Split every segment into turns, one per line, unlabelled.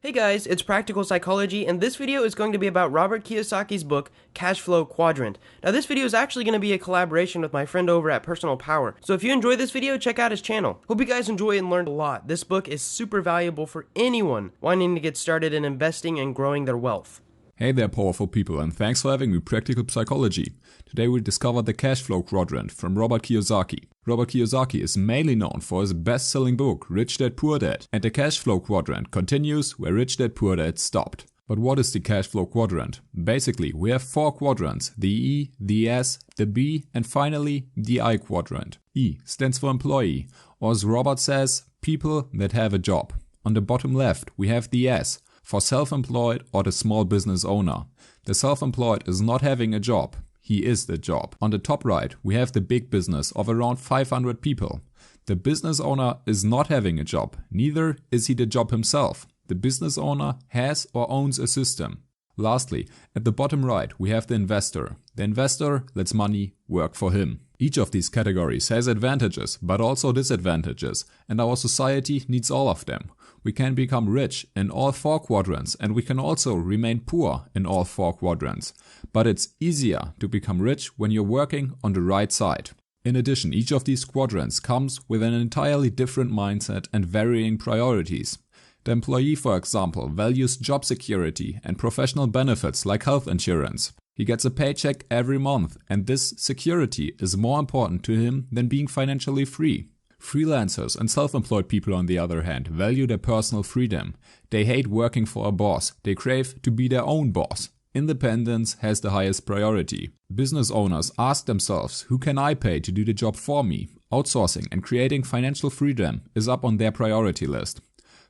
Hey guys, it's Practical Psychology, and this video is going to be about Robert Kiyosaki's book, Cash Flow Quadrant. Now this video is actually going to be a collaboration with my friend over at Personal Power, so if you enjoy this video, check out his channel. Hope you guys enjoy and learned a lot. This book is super valuable for anyone wanting to get started in investing and growing their wealth.
Hey there, powerful people, and thanks for having me, Practical Psychology. Today we'll discover the Cash Flow Quadrant from Robert Kiyosaki. Robert Kiyosaki is mainly known for his best-selling book, Rich Dad Poor Dad, and the Cash Flow Quadrant continues where Rich Dad Poor Dad stopped. But what is the Cash Flow Quadrant? Basically, we have four quadrants, the E, the S, the B, and finally, the I quadrant. E stands for employee, or as Robert says, people that have a job. On the bottom left, we have the S, for self-employed or the small business owner. The self-employed is not having a job. He is the job. On the top right, we have the big business of around 500 people. The business owner is not having a job. Neither is he the job himself. The business owner has or owns a system. Lastly, at the bottom right, we have the investor. The investor lets money work for him. Each of these categories has advantages, but also disadvantages, and our society needs all of them. We can become rich in all four quadrants, and we can also remain poor in all four quadrants. But it's easier to become rich when you're working on the right side. In addition, each of these quadrants comes with an entirely different mindset and varying priorities. The employee, for example, values job security and professional benefits like health insurance. He gets a paycheck every month, and this security is more important to him than being financially free. Freelancers and self-employed people, on the other hand, value their personal freedom. They hate working for a boss. They crave to be their own boss. Independence has the highest priority. Business owners ask themselves, who can I pay to do the job for me? Outsourcing and creating financial freedom is up on their priority list.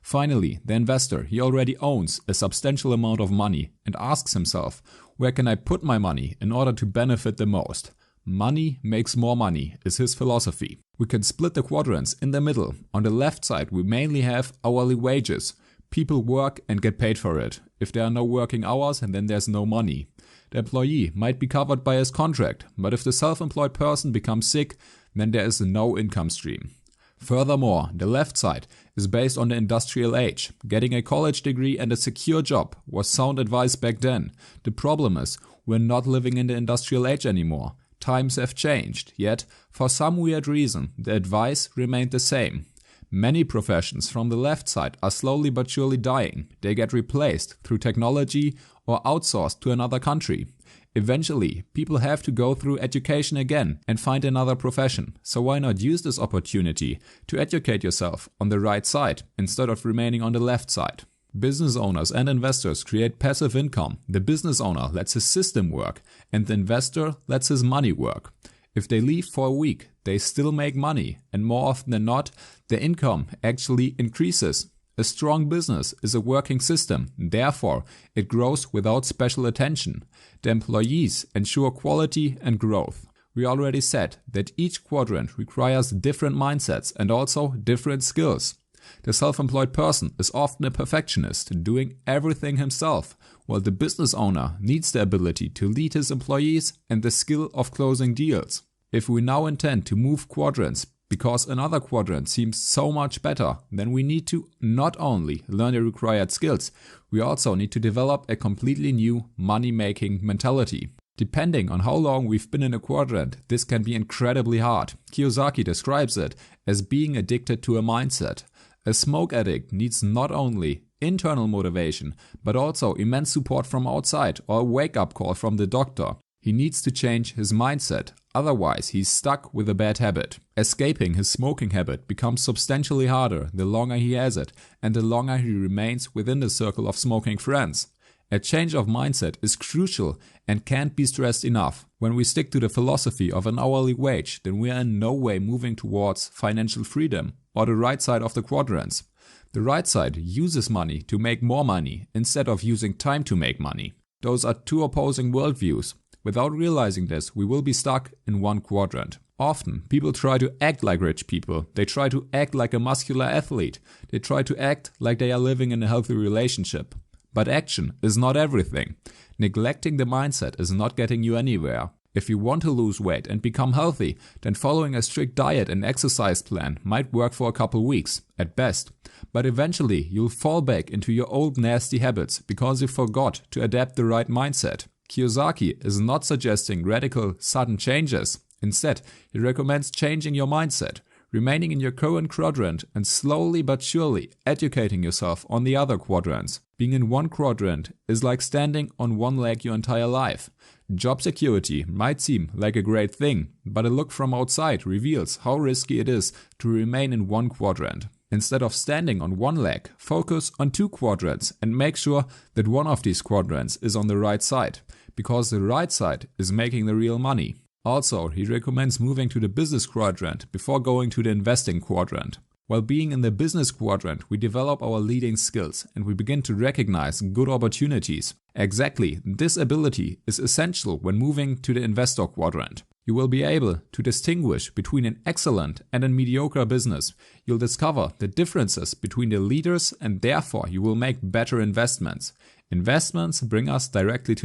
Finally, the investor, he already owns a substantial amount of money and asks himself, where can I put my money in order to benefit the most? Money makes more money is his philosophy. We can split the quadrants in the middle. On the left side, we mainly have hourly wages. People work and get paid for it. If there are no working hours, then there's no money. The employee might be covered by his contract, but if the self-employed person becomes sick, then there is no income stream. Furthermore, the left side is based on the industrial age. Getting a college degree and a secure job was sound advice back then. The problem is, we're not living in the industrial age anymore. Times have changed, yet for some weird reason the advice remained the same. Many professions from the left side are slowly but surely dying. They get replaced through technology or outsourced to another country. Eventually, people have to go through education again and find another profession. So why not use this opportunity to educate yourself on the right side instead of remaining on the left side? Business owners and investors create passive income. The business owner lets his system work, and the investor lets his money work. If they leave for a week, they still make money, and more often than not, the income actually increases. A strong business is a working system, therefore it grows without special attention. The employees ensure quality and growth. We already said that each quadrant requires different mindsets and also different skills. The self-employed person is often a perfectionist, doing everything himself, while the business owner needs the ability to lead his employees and the skill of closing deals. If we now intend to move quadrants because another quadrant seems so much better, then we need to not only learn the required skills, we also need to develop a completely new money-making mentality. Depending on how long we've been in a quadrant, this can be incredibly hard. Kiyosaki describes it as being addicted to a mindset. A smoke addict needs not only internal motivation, but also immense support from outside or a wake-up call from the doctor. He needs to change his mindset, otherwise he's stuck with a bad habit. Escaping his smoking habit becomes substantially harder the longer he has it and the longer he remains within the circle of smoking friends. A change of mindset is crucial and can't be stressed enough. When we stick to the philosophy of an hourly wage, then we are in no way moving towards financial freedom or the right side of the quadrants. The right side uses money to make more money instead of using time to make money. Those are two opposing worldviews. Without realizing this, we will be stuck in one quadrant. Often, people try to act like rich people. They try to act like a muscular athlete. They try to act like they are living in a healthy relationship. But action is not everything. Neglecting the mindset is not getting you anywhere. If you want to lose weight and become healthy, then following a strict diet and exercise plan might work for a couple weeks, at best. But eventually you'll fall back into your old nasty habits because you forgot to adapt the right mindset. Kiyosaki is not suggesting radical, sudden changes. Instead, he recommends changing your mindset, remaining in your current quadrant and slowly but surely educating yourself on the other quadrants. Being in one quadrant is like standing on one leg your entire life. Job security might seem like a great thing, but a look from outside reveals how risky it is to remain in one quadrant. Instead of standing on one leg, focus on two quadrants and make sure that one of these quadrants is on the right side, because the right side is making the real money. Also, he recommends moving to the business quadrant before going to the investing quadrant. While being in the business quadrant, we develop our leading skills and we begin to recognize good opportunities. Exactly, this ability is essential when moving to the investor quadrant. You will be able to distinguish between an excellent and a mediocre business. You'll discover the differences between the leaders and therefore you will make better investments. Investments bring us directly to